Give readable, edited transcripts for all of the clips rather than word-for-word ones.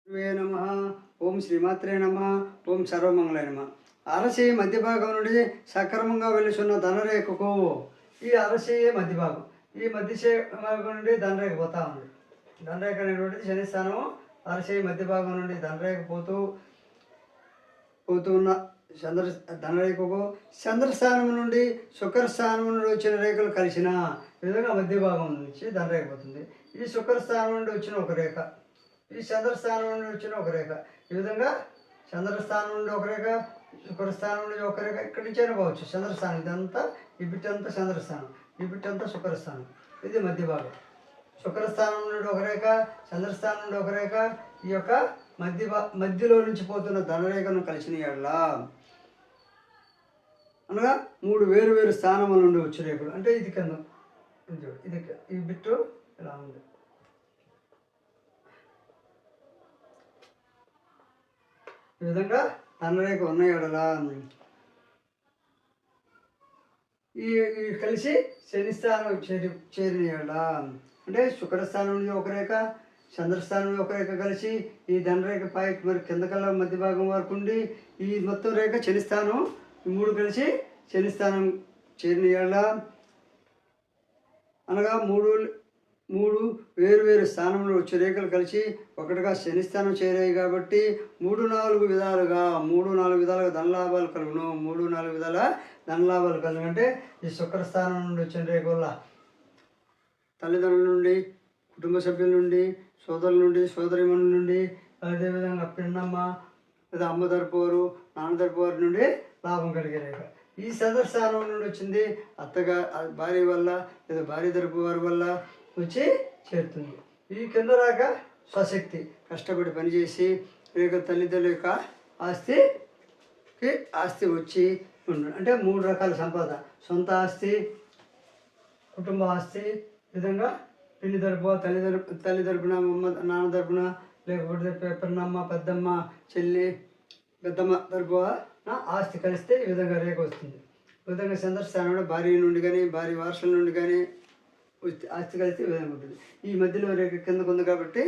గురువే నమః. ఓం శ్రీమాత్రే నమః. ఓం సర్వమంగళాయ నమః. అరసి మధ్య భాగం నుండి సక్రమంగా వెలుచున్న ధనరేఖకు ఈ అరసి మధ్య భాగం, ఈ భాగం నుండి ధనరేఖ పోతా ఉంది. ధనరేఖ అనేటువంటిది శనిస్థానం. అరసి మధ్య భాగం నుండి ధనరేఖ పోతూ ఉన్న ధనరేఖకు చంద్రస్థానం నుండి శుక్రస్థానం నుండి వచ్చిన రేఖలు కలిసిన విధంగా మధ్య భాగం నుంచి ధనరేఖ పోతుంది. ఈ శుక్రస్థానం నుండి వచ్చిన ఒక రేఖ, ఈ చంద్రస్థానం నుండి వచ్చిన ఒక రేఖ, ఈ విధంగా చంద్రస్థానం నుండి ఒక రేఖ, శుక్రస్థానం నుండి ఒక రేఖ, ఇక్కడి నుంచైనా పోవచ్చు. చంద్రస్థానం ఇదంతా, ఈ బిట్టంతా చంద్రస్థానం, ఈ బిట్టంతా శుక్రస్థానం. ఇది మధ్య భాగం. శుక్రస్థానం నుండి ఒక రేఖ, చంద్రస్థానం నుండి ఒక రేఖ, ఈ యొక్క మధ్యలో నుంచి పోతున్న ధనరేఖను కలిసిన ఎడల అనగా 3 వేరు వేరు స్థానముల నుండి వచ్చే రేఖలు. అంటే ఇది కింద, ఇది ఈ బిట్టు ఇలా ఉంది. ఈ విధంగా ధనరేఖ ఉన్న ఎడల ఈ కలిసి శనిస్థానం చేరిన ఎడల, అంటే శుక్రస్థానం నుండి ఒక రేఖ, చంద్రస్థానం నుండి ఒక రేఖ కలిసి ఈ ధనరేఖ పైకి మరి కిందకల్లా మధ్య భాగం వరకు ఉండి ఈ మొత్తం రేఖ శనిస్థానం, ఈ 3 కలిసి శనిస్థానం చేరిన ఎడల అనగా మూడు వేరు వేరు స్థానంలో వచ్చే రేఖలు కలిసి ఒకటిగా శనిస్థానం చేరాయి కాబట్టి 3-4 విధాలుగా ధనలాభాలు కలుగును. 3-4 విధాల ధనలాభాలు కలుగు. అంటే ఈ శుక్రస్థానం నుండి వచ్చిన రేఖ వల్ల తల్లిదండ్రుల నుండి, కుటుంబ సభ్యుల నుండి, సోదరుల నుండి, సోదరిమణుల నుండి, అదేవిధంగా పిన్నమ్మ లేదా అమ్మ తరపు వారు, నాన్న తరపు వారి నుండి లాభం కలిగే రేఖ. ఈ చంద్రస్థానం నుండి వచ్చింది అత్తగా భార్య వల్ల లేదా భార్య తరపు వారి వల్ల వచ్చి చేరుతుంది. ఈ కింద రాక స్వశక్తి కష్టపడి పనిచేసి రేఖ తల్లిదండ్రుల యొక్క ఆస్తి వచ్చి ఉండు. అంటే 3 రకాల సంపద: సొంత ఆస్తి, కుటుంబ ఆస్తి, విధంగా పిల్లి తరపు, తల్లి తరపున, నాన్న తరపున, లేకపోతే పెన్నమ్మ, పెద్దమ్మ, చెల్లి, పెద్దమ్మ తరపు ఆస్తి కలిస్తే ఈ విధంగా రేఖ వస్తుంది. ఈ విధంగా చంద్రస్థానంలో భార్య నుండి కానీ, భార్య వారసుల నుండి కానీ ఆస్తి కలిస్తే ఈ విధంగా ఉంటుంది. ఈ మధ్యలో రేఖ కిందకు ఉంది కాబట్టి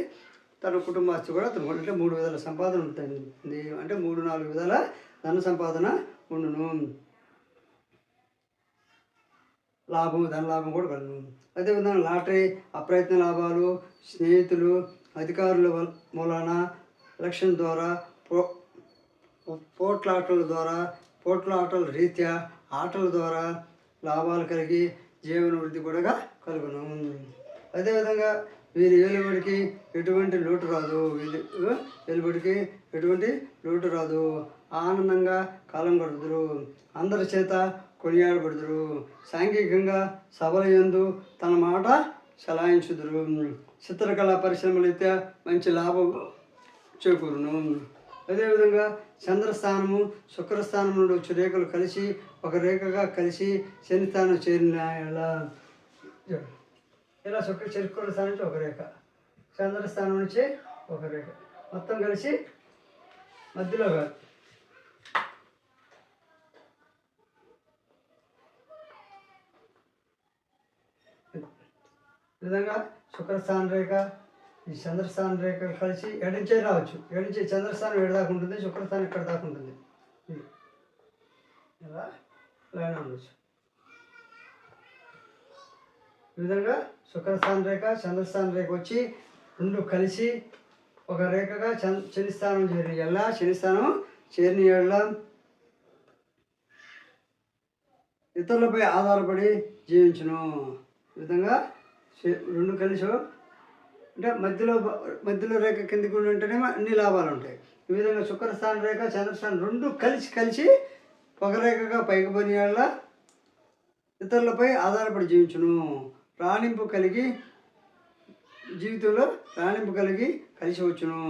తన కుటుంబ ఆస్తి కూడా అంటే 3 విధాల సంపాదన ఉంటుంది. అంటే 3-4 విధాల ధన సంపాదన ఉండును. ధనలాభం కూడా కలుగును. అదేవిధంగా లాటరీ, అప్రయత్న లాభాలు, స్నేహితులు, అధికారుల మూలాన, ఎలక్షన్ ద్వారా, పోట్లాటల రీత్యా, ఆటల ద్వారా లాభాలు కలిగి జీవన వృద్ధి కూడా కలుగును. అదేవిధంగా వీరి వెలుబడికి ఎటువంటి లోటు రాదు. ఆనందంగా కాలం గడుపుదురు. అందరి చేత కొనియాడబడుదురు. సాంఘికంగా సభల యందు తన మాట చలాయించుదురు. చిత్రకళా పరిశ్రమలైతే మంచి లాభం చేకూరును. అదేవిధంగా చంద్రస్థానము, శుక్రస్థానం నుండి వచ్చే రేఖలు కలిసి ఒక రేఖగా కలిసి శనిస్థానం చేరిన ఇలా శుక్రస్థానం నుంచి ఒక రేఖ, చంద్రస్థానం నుంచి ఒక రేఖ, మొత్తం కలిసి మధ్యలో కాదు. ఈ విధంగా శుక్రస్థానం రేఖ, ఈ చంద్రస్థానం రేఖ కలిసి ఎడించే రావచ్చు. చంద్రస్థానం ఎడదాకా ఉంటుంది, శుక్రస్థానం ఇక్కడ దాకా ఉంటుంది. ఇలా లైన్ ఉండొచ్చు. ఈ విధంగా శుక్రస్థానం రేఖ, చంద్రస్థానం రేఖ వచ్చి 2 కలిసి ఒక రేఖగా శనిస్థానం చేరిన ఎడల ఇతరులపై ఆధారపడి జీవించును. ఈ విధంగా 2 కలిసి అంటే మధ్యలో రేఖ కిందికి ఉంటేనేమో అన్ని లాభాలు ఉంటాయి. ఈ విధంగా శుక్రస్థానం రేఖ, చంద్రస్థానం 2 కలిసి ఒక రేఖగా పైకి పోయిన ఎడల ఇతరులపై ఆధారపడి జీవించును. జీవితంలో రాణింపు కలిగి కలిసి వచ్చును.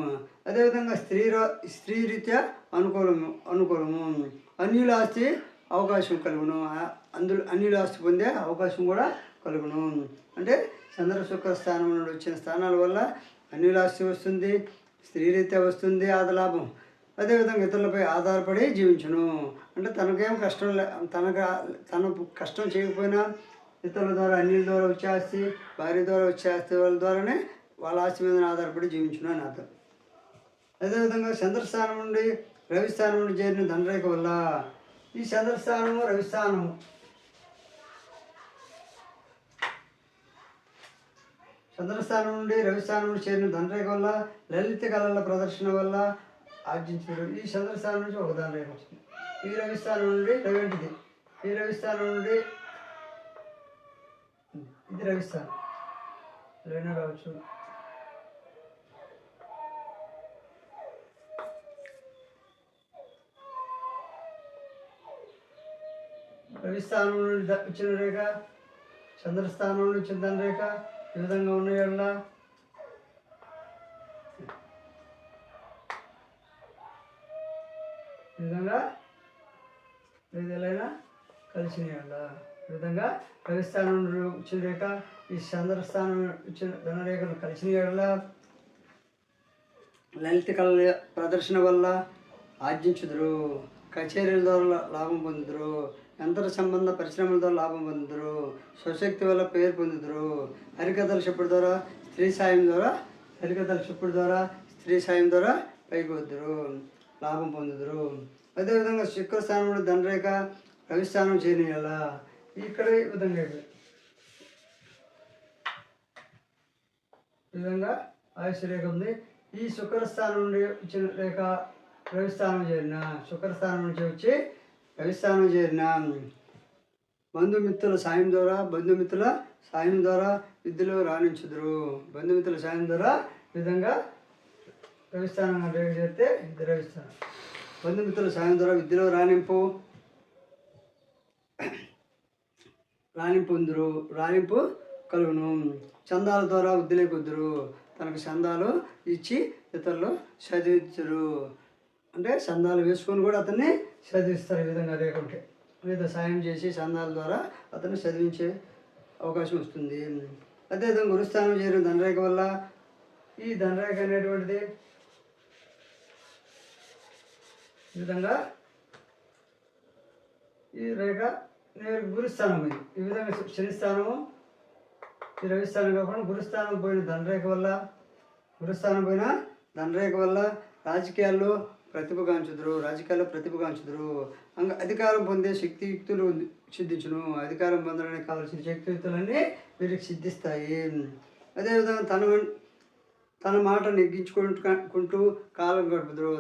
అదేవిధంగా స్త్రీ రీత్యా అనుకూలము. అన్యుల ఆస్తి అవకాశం కలుగును. అన్యుల ఆస్తి పొందే అవకాశం కూడా కలుగును. అంటే చంద్ర శుక్ర స్థానం నుండి వచ్చిన స్థానాల వల్ల అన్యుల ఆస్తి వస్తుంది, స్త్రీ రీత్యా వస్తుంది ఆదలాభం. అదేవిధంగా ఇతరులపై ఆధారపడి జీవించును. అంటే తనకేం కష్టం తన కష్టం చేయకపోయినా ఇతరుల ద్వారా, అన్యుల ద్వారా వచ్చే ఆస్తి, భార్య ద్వారా వచ్చే ఆస్తి వాళ్ళ ద్వారానే వాళ్ళ ఆస్తి మీద ఆధారపడి జీవించును అని అర్థం. అదేవిధంగా చంద్రస్థానం నుండి రవిస్థానం నుండి చేరిన దండరేఖ వల్ల ఈ చంద్రస్థానము రవిస్థానము చంద్రస్థానం నుండి రవిస్థానం నుండి చేరిన దండరేఖ వల్ల లలిత కళల ప్రదర్శన వల్ల ఆర్జించారు. ఈ చంద్రస్థానం నుంచి ఒక దండరేఖ వచ్చింది. ఈ రవిస్థానం నుండి రవింటిది, ఈ రవిస్థానం నుండి ఇది రవిస్థానం ఏదైనా రావచ్చు. రవిస్థానం నుండి వచ్చిన రేఖ చంద్రస్థానం నుండి వచ్చిన దాని రేఖ ఈ విధంగా ఉన్నాయల్లా ఈ విధంగా ఏదైనా కలిసినాయల్లా. ఈ విధంగా రవిస్థానం నుండి వచ్చిన రేఖ ఈ చంద్రస్థానం వచ్చిన ధనరేఖలు కలిసినాయల్లా లలిత కళ ప్రదర్శన వల్ల ఆర్జించుదురు. కచేరీల ద్వారా లాభం పొందుదురు. యంత్ర సంబంధ పరిశ్రమల ద్వారా లాభం పొందుదురు. స్వశక్తి వల్ల పేరు పొందుదురు. హరికథల చెప్పుడు ద్వారా స్త్రీ సాయం ద్వారా స్త్రీ సాయం ద్వారా పైకి వద్దురు, లాభం పొందుదురు. అదేవిధంగా శుక్రస్థానంలో దండరేఖ రవిస్థానం చేరియాల. ఇక్కడ ఈ విధంగా ఆయుష్ రేఖ ఉంది. ఈ శుక్రస్థానం నుండి వచ్చిన రేఖ రవిస్థానం చేరిన శుక్రస్థానం నుంచి వచ్చి రవిస్థానం చేరిన బంధుమిత్రుల సాయం ద్వారా విద్యలో రాణించుదురు. బంధుమిత్రుల సాయం ద్వారా విధంగా రవిస్థానం రేఖ చేస్తే ఇది రవిస్థానం. బంధుమిత్రుల సాయం ద్వారా విద్యలో రాణింపు కలుగును. చందాల ద్వారా వృద్ధిలే కొద్దురు. తనకు చందాలు ఇచ్చి ఇతరులు చదివించరు. అంటే చందాలు వేసుకొని కూడా అతన్ని చదివిస్తారు. ఈ విధంగా రేకుంటే లేదా సాయం చేసి చందాల ద్వారా అతన్ని చదివించే అవకాశం వస్తుంది. అదేవిధంగా గురుస్థానం చేరిన దండరేఖ వల్ల ఈ దండరేఖ అనేటువంటిది ఈ విధంగా ఈ రేఖ గురుస్థానం ఇది. ఈ విధంగా శనిస్థానము ఈ రవిస్థానం కాకుండా గురుస్థానం పోయిన దండరేఖ వల్ల రాజకీయాల్లో ప్రతిభగాంచుదురు. అధికారం పొందే శక్తియుక్తులు సిద్ధించును. అధికారం పొందడానికి కావాల్సిన శక్తియుక్తులన్నీ వీరికి సిద్ధిస్తాయి. అదేవిధంగా తన మాట నెగ్గించుకుంటూ కాలం గడుపుదురు.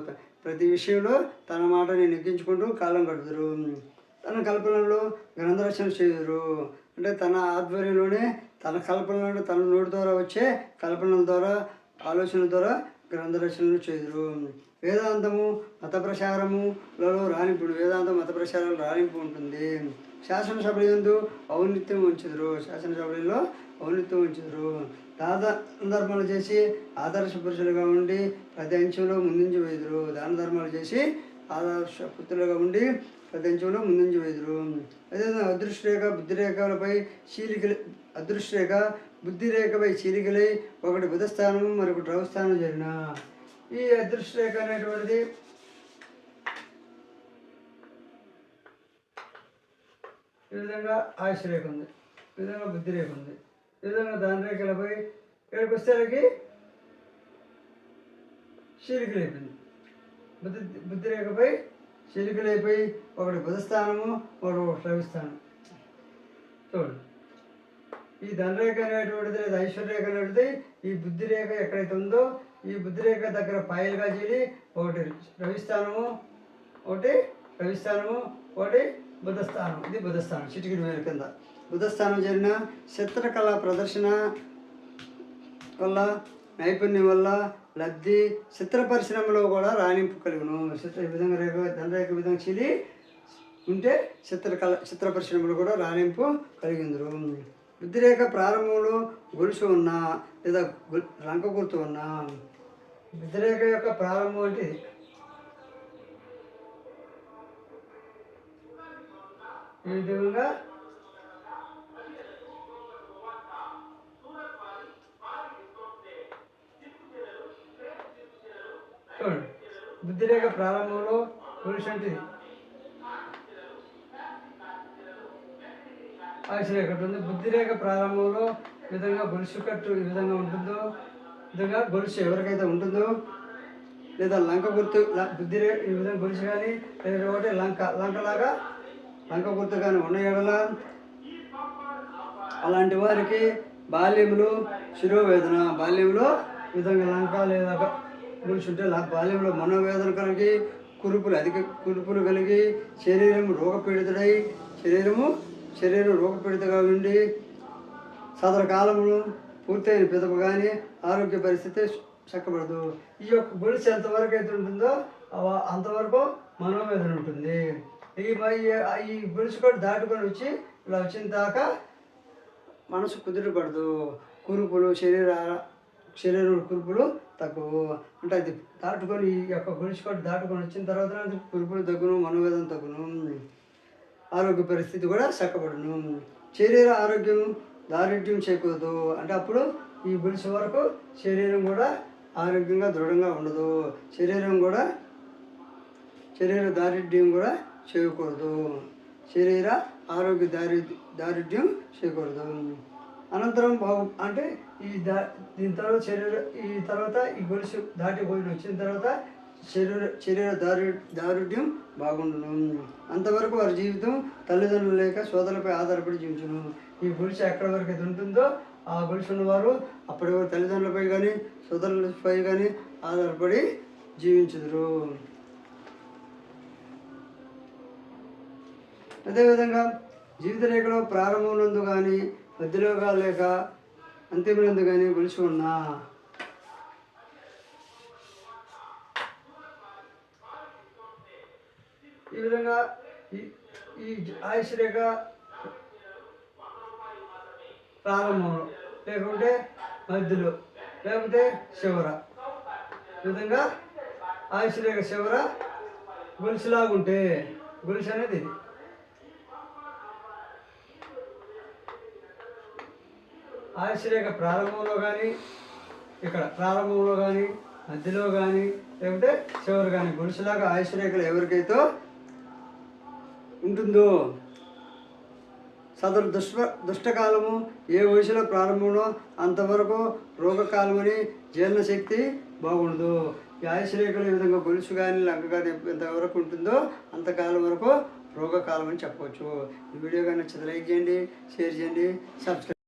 ప్రతి విషయంలో తన మాటని నెగ్గించుకుంటూ కాలం గడుపుదురు. తన కల్పనలో గ్రంథరచన చేయుదురు. అంటే తన ఆధ్వర్యంలోనే తన కల్పనలో తన నోటి ద్వారా వచ్చే కల్పనల ద్వారా ఆలోచనల ద్వారా గ్రంథరచనలు చేయుదురు. వేదాంతము మత ప్రచారములలో రాణింపు ఉంటుంది. శాసనసభలందు ఔన్నత్యం ఉంచుదురు. దాన చేసి ఆదర్శ పురుషులుగా ఉండి ప్రతి అంశంలో ముందుంచి వేదురు. దాన ధర్మాలు చేసి ఆదర్శ పుత్రులుగా ఉండి ప్రతి అంశంలో ముందుంచి వేదురు. అదేవిధంగా బుద్ధిరేఖపై చీలికలై ఒకటి బుధస్థానం మరొకటి రవిస్థానం జరిగిన ఈ అదృష్టరేఖ అనేటువంటిది ఈ విధంగా ఆయుష్ రేఖ ఉంది, ఈ విధంగా బుద్ధి రేఖ ఉంది, ఈ విధంగా దాని రేఖలపై ఇక్కడికి వచ్చేసరికి చీలికలు అయిపోయింది. బుద్ధి రేఖపై చీలికలు అయిపోయి ఒకటి బుధస్థానము మరొకటి రవిస్థానం. చూడండి, ఈ ధనరేఖ అనేటువంటిది లేదా ఐశ్వర్యరేఖ అనేటువంటిది ఈ బుద్ధి రేఖ ఎక్కడైతే ఉందో ఈ బుద్ధి రేఖ దగ్గర పాయలుగా చేరి ఒకటి రవిస్థానము ఒకటి బుధస్థానం. ఇది బుధస్థానం చిటికిడి వేరు కింద బుధస్థానం జరిగిన చిత్రకళ ప్రదర్శన వల్ల నైపుణ్యం వల్ల లబ్ధి, చిత్ర పరిశ్రమలో కూడా రాణింపు కలుగును. ఈ విధంగా ధనరేఖ విధంగా చీలి ఉంటే చిత్ర పరిశ్రమలో కూడా రాణింపు కలిగిందరు. బుద్ధిరేఖ ప్రారంభంలో గొలుసు ఉన్నా లేదా లంక గుర్తు ఉన్నా బుద్ధిరేఖ యొక్క ప్రారంభం అంటే ఈ విధంగా చూడండి, బుద్ధిరేఖ ప్రారంభంలో గొలుసు అంటే ఆయుషరేఖ ఉంటుంది. బుద్ధిరేఖ ప్రారంభంలో విధంగా గొలుసు కట్టు ఈ విధంగా ఉంటుందో విధంగా గొలుసు ఎవరికైతే ఉంటుందో లేదా లంక గుర్తు బుద్ధి ఈ విధంగా గొలుసు కానీ లేదా ఒకటి లంకలాగా లంక గుర్తు కానీ ఉన్న ఎడల అలాంటి వారికి బాల్యంలో శిరోవేదన, బాల్యంలో ఈ విధంగా లంక లేదా గొలుసు ఉంటే బాల్యంలో మనోవేదన కలిగి అధిక కురుపులు కలిగి శరీరం రోగపీడితగా ఉండి సదర కాలంలో పూర్తయిన పిదప కానీ ఆరోగ్య పరిస్థితి చక్కబడదు. ఈ యొక్క గొలుసు ఎంతవరకు అయితే ఉంటుందో అంతవరకు మనోవేదన ఉంటుంది. ఈ గొలుసు కూడా దాటుకొని వచ్చి ఇలా వచ్చిన దాకా మనసు కుదుటపడదు. కురుపులు శరీరం కురుపులు తక్కువ అంటే అది దాటుకొని ఈ యొక్క గొలుసు కూడా దాటుకొని వచ్చిన తర్వాత కురుపులు తగ్గును, మనోవేదన తగ్గును, ఆరోగ్య పరిస్థితి కూడా చక్కబడును. శరీర ఆరోగ్యం దారిద్ర్యం చేకూరదు. అంటే అప్పుడు ఈ గొలుసు వరకు శరీరం కూడా ఆరోగ్యంగా దృఢంగా ఉండదు. శరీర దారిద్ర్యం కూడా చేయకూడదు. శరీర ఆరోగ్య దారిద్ర్యం చేయకూడదు. అనంతరం అంటే దీని తర్వాత ఈ గొలుసు దాటిపోయి వచ్చిన తర్వాత శరీర దారుఢ్యం బాగుండును. అంతవరకు వారి జీవితం తల్లిదండ్రులు లేక సోదరులపై ఆధారపడి జీవించును. ఈ గొలుసు ఎక్కడి వరకు అయితే ఉంటుందో ఆ గొలుసు ఉన్నవారు అప్పటి వరకు తల్లిదండ్రులపై కానీ సోదరులపై కానీ ఆధారపడి జీవించుదురు. అదేవిధంగా జీవిత రేఖలో ప్రారంభమునందు కానీ మధ్యలో లేక అంతిమనందు కానీ గొలుసు ఉన్నా ఈ విధంగా ఈ ఆయుష్ రేఖ ప్రారంభంలో లేకుంటే మధ్యలో లేకపోతే చివర ఈ విధంగా ఆయుష్ రేఖ చివర గొలుసులాగుంటే గొలుసు అనేది ఇది. ఆయుష్ రేఖ ప్రారంభంలో కానీ ఇక్కడ ప్రారంభంలో కానీ మధ్యలో కానీ లేకపోతే చివరి కానీ గొలుసులాగా ఆయుష్ రేఖలు ఎవరికైతే ఉంటుందో సదరు దుష్టకాలము ఏ వయసులో ప్రారంభంలో అంతవరకు రోగకాలమని జీర్ణశక్తి బాగుండదు. ఈ ఆయుష్ రేఖలు ఈ విధంగా గొలుసు కానీ లంక కానీ ఎంతవరకు ఉంటుందో అంతకాలం వరకు రోగకాలం అని చెప్పవచ్చు. ఈ వీడియో కానీ నచ్చితే లైక్ చేయండి, షేర్ చేయండి, సబ్స్క్రైబ్